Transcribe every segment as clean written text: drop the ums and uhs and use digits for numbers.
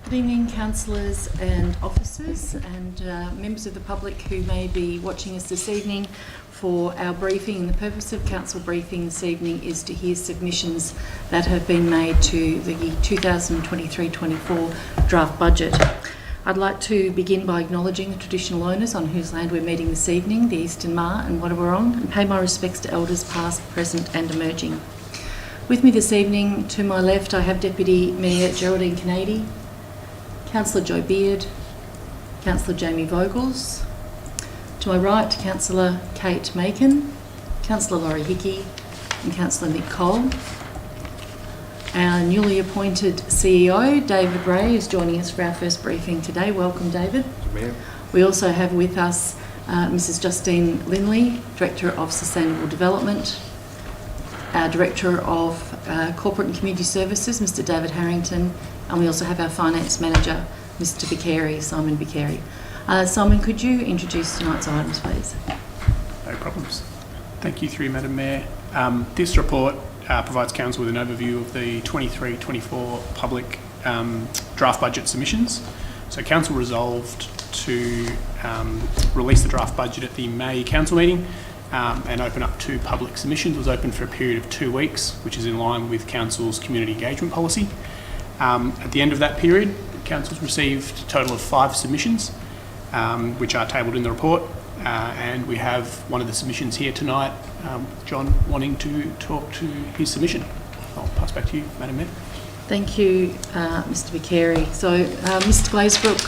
Good evening, councillors and officers and members of the public who may be watching us this evening for our briefing. And the purpose of council briefing this evening is to hear submissions that have been made to the 2023-24 draft budget. I'd like to begin by acknowledging the traditional owners on whose land we're meeting this evening, the Eastern Maar and Wadawurrung, and pay my respects to elders past, present and emerging. With me this evening, to my left, I have Deputy Mayor Geraldine Kennedy, Councillor Joe Beard, Councillor Jamie Vogels. To my right, Councillor Kate Macon, Councillor Laurie Hickey and Councillor Nick Cole. Our newly appointed CEO, David Ray, is joining us for our first briefing today. Welcome, David. Ma'am. We also have with us Mrs. Justine Linley, Director of Sustainable Development, our Director of Corporate and Community Services, Mr. David Harrington, and we also have our Finance Manager, Mr. Vicari, Simon Vicari. Simon, could you introduce tonight's items, please? No problems. Thank you, through you, Madam Mayor. This report provides Council with an overview of the 23-24 public draft budget submissions. So Council resolved to release the draft budget at the May Council meeting and open up 2 public submissions. It was open for a period of 2 weeks, which is in line with Council's community engagement policy. At the end of that period, Council's received a total of 5 submissions, which are tabled in the report, and we have one of the submissions here tonight, John wanting to talk to his submission. I'll pass back to you, Madam Mayor. Thank you, Mr. Vicari. So, Mr. Glazebrook,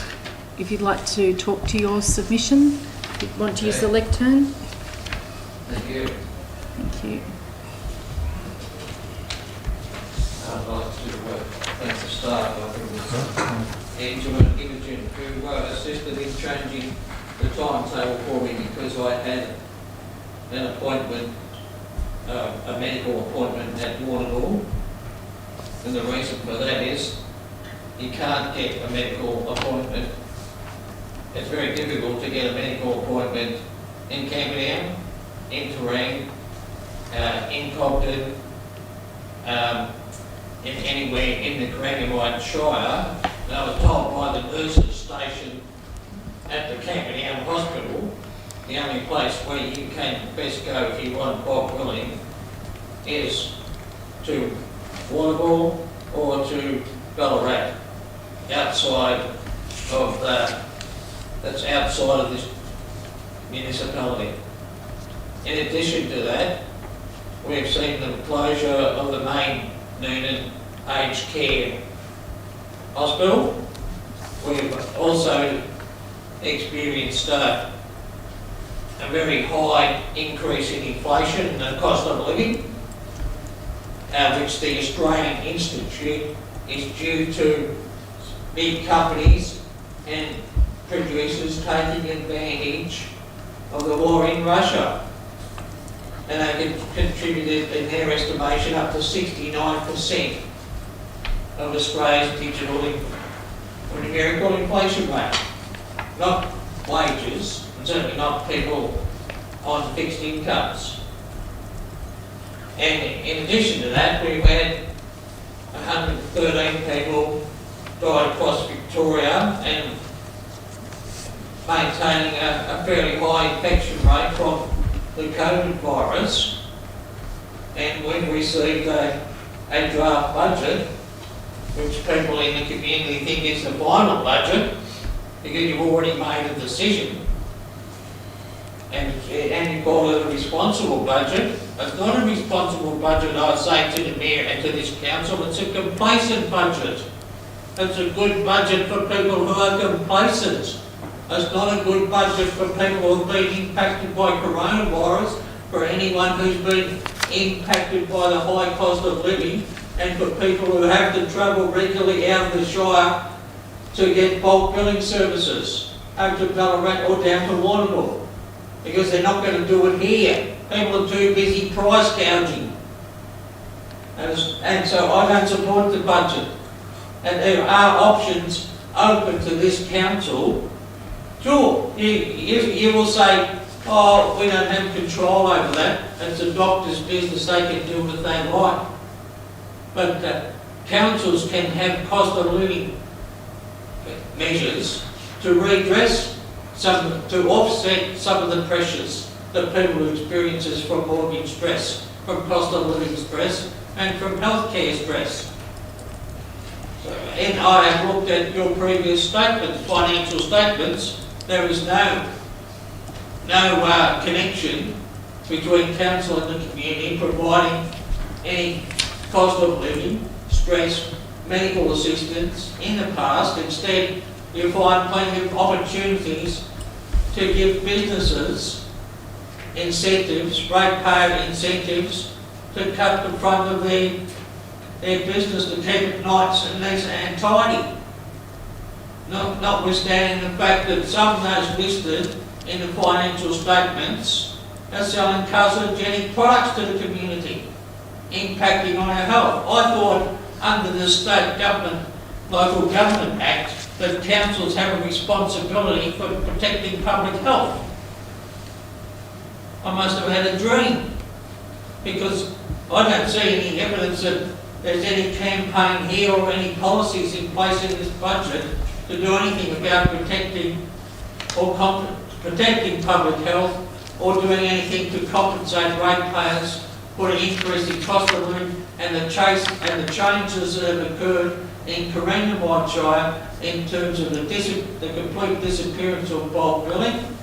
if you'd like to talk to your submission, if you want to use the lectern. Thank you. Thank you. I'd like to thank the staff. I think it was Imogen who assisted in changing the timetable for me because I had an appointment, a medical appointment at Warrnambool, and the reason for that is you can't get a medical appointment. It's very difficult to get a medical appointment in Camberdown, in Terang, in Cobden, in anywhere in the Corangamite Shire. And I was told by the nurses station at the Camberdown Hospital, the only place where you can best go if you want Bob willing is to Warrnambool or to Ballarat, outside of that's outside of this municipality. In addition to that, we've seen the closure of the main Noonan Aged Care Hospital. We've also experienced a very high increase in inflation and the cost of living, which the Australian Institute is due to big companies and producers taking advantage of the war in Russia. And they contributed, in their estimation, up to 69% of Australia's numerical inflation rate. Not wages, and certainly not people on fixed incomes. And in addition to that, we've had 113 people die across Victoria and maintaining a fairly high infection rate from the COVID virus, and we've received a draft budget, which people in the community think is the final budget, because you've already made a decision, and you call it a responsible budget. It's not a responsible budget, I'd say to the Mayor and to this Council. It's a complacent budget. It's a good budget for people who are complacent. It's not a good budget for people who've been impacted by coronavirus, for anyone who's been impacted by the high cost of living, and for people who have to travel regularly out of the Shire to get bulk billing services up to Ballarat or down to Warrnambool, because they're not going to do it here. People are too busy price gouging. And so I don't support the budget. And there are options open to this Council. Sure, you will say, oh, we don't have control over that. It's a doctor's business, they can do what they like. But councils can have cost of living measures to to offset some of the pressures that people experience from mortgage stress, from cost of living stress, and from healthcare stress. So, and I have looked at your previous statements, financial statements. There is no connection between council and the community providing any cost of living, stress, medical assistance in the past. Instead, you find plenty of opportunities to give businesses incentives, ratepayer incentives, to cut the front of their business, to keep it nice and neat and tidy. Notwithstanding the fact that some of those listed in the financial statements are selling carcinogenic products to the community, impacting on our health. I thought under the State Government, Local Government Act, that councils have a responsibility for protecting public health. I must have had a dream, because I don't see any evidence that there's any campaign here or any policies in place in this budget to do anything about protecting public health, or doing anything to compensate ratepayers for the increase in cost of living and the changes that have occurred in Corangamite Shire in terms of the complete disappearance of bulk billing,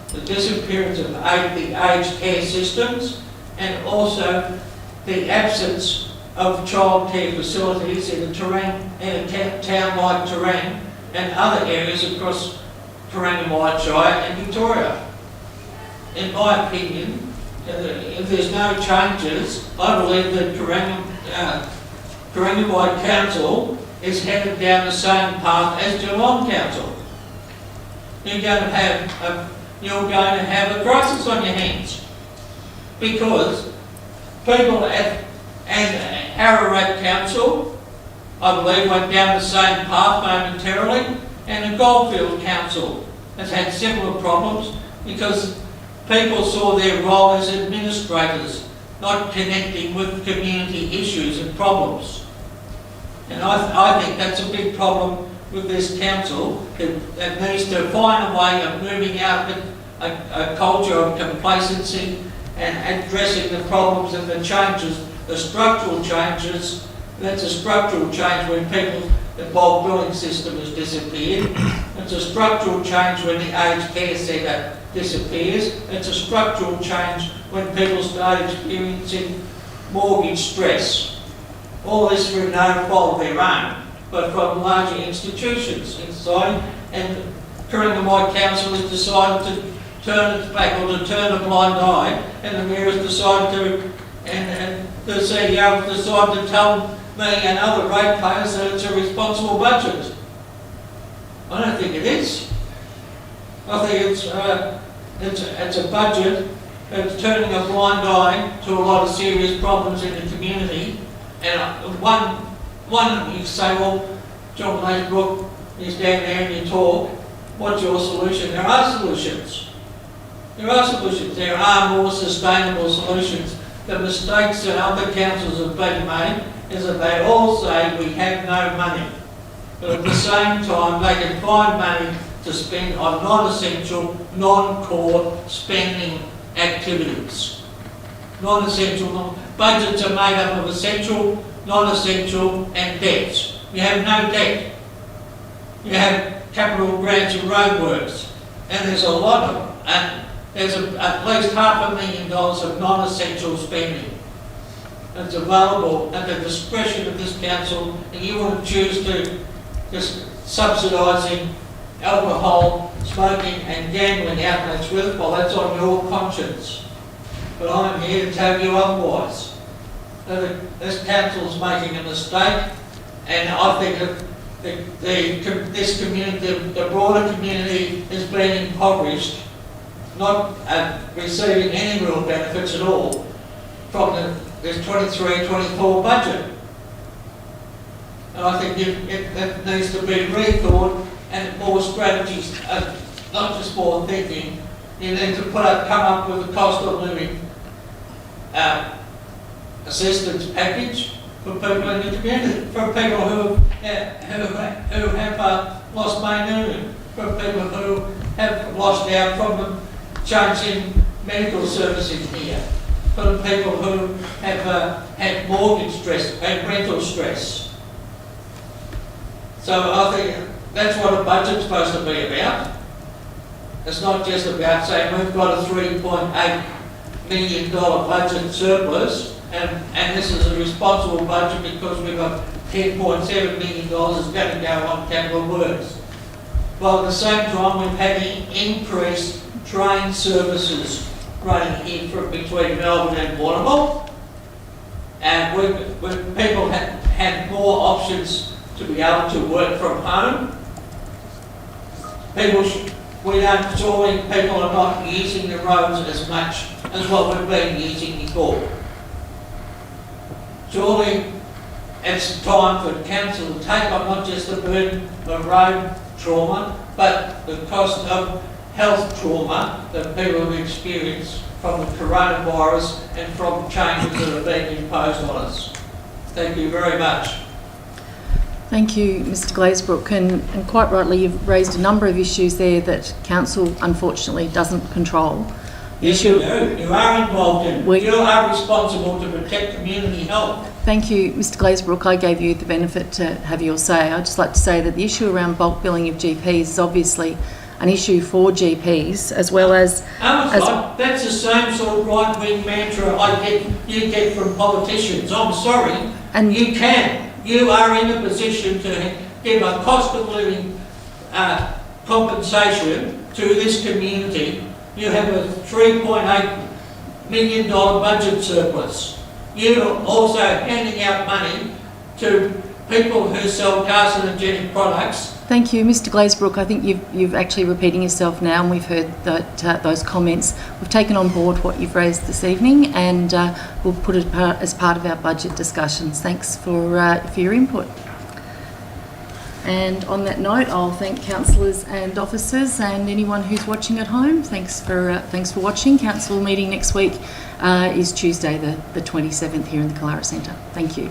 the disappearance of the aged care systems, and also the absence of childcare facilities in a town like Terang and other areas across Corangamite Shire and Victoria. In my opinion, if there's no changes, I believe that Corangamite Council is headed down the same path as Geelong Council. You're going to have a crisis on your hands, because people at Ararat Council, I believe, went down the same path momentarily, and the Goldfield Council has had similar problems because people saw their role as administrators, not connecting with community issues and problems. And I think that's a big problem with this council, that needs to find a way of moving out of a culture of complacency and addressing the problems and the changes, the structural changes. That's a structural change when the bulk billing system has disappeared. It's a structural change when the aged care centre disappears. It's a structural change when people start experiencing mortgage stress. All this through no fault of their own, but from larger institutions inside. And Corangamite Council has decided to turn its back, or to turn a blind eye, and the Mayor has decided to, and the CEO has decided to tell me and other ratepayers that it's a responsible budget. I don't think it is. I think it's a budget that's turning a blind eye to a lot of serious problems in the community. And one you say, well, John Blaisbrook is down there and you talk, what's your solution? There are solutions. There are solutions. There are more sustainable solutions. The mistakes that other councils have been made is that they all say we have no money. But at the same time, they can find money to spend on non-essential, non-core spending activities. Non-essential, budgets are made up of essential, non-essential and debts. You have no debt. You have capital grants and roadworks. And there's a lot of them. And there's at least $500,000 of non-essential spending that's available at the discretion of this council, and you want to choose to just subsidising alcohol, smoking and gambling outlets with, well, that's on your conscience. But I'm here to tell you otherwise. This council's making a mistake, and I think that this community, the broader community, is being impoverished, not receiving any real benefits at all from this 23-24 budget. And I think it needs to be rethought, and more strategies, not just more thinking. You need to come up with a cost of living assistance package for people in the community, for people who have lost main for people who have lost out from the change in medical services here, for the people who have had mortgage stress and rental stress. So I think that's what a budget's supposed to be about. It's not just about saying we've got a $3.8 million budget surplus and this is a responsible budget because we've got $10.7 million is going to go on capital works. While at the same time we've had increased train services running in from between Melbourne and Warrnambool, and people had more options to be able to work from home. Surely people are not using the roads as much as what we've been using before. Surely it's time for council to take on not just the burden of road trauma, but the cost of health trauma that people have experienced from the coronavirus and from changes that are being imposed on us. Thank you very much. Thank you, Mr Glazebrook, and quite rightly you've raised a number of issues there that Council unfortunately doesn't control. Yes, you do. You are involved in it. You are responsible to protect community health. Thank you, Mr Glazebrook. I gave you the benefit to have your say. I'd just like to say that the issue around bulk billing of GPs is obviously an issue for GPs as well as... that's the same sort of right-wing mantra you get from politicians. I'm sorry. And you can. You are in a position to give a cost of living compensation to this community. You have a $3.8 million budget surplus. You're also handing out money to people who sell carcinogenic products. Thank you, Mr Glazebrook. I think you've actually repeating yourself now, and we've heard that those comments. We've taken on board what you've raised this evening, and we'll put it as part of our budget discussions. Thanks for your input. And on that note, I'll thank councillors and officers and anyone who's watching at home. Thanks for watching. Council meeting next week is Tuesday, the 27th, here in the Kalara Centre. Thank you.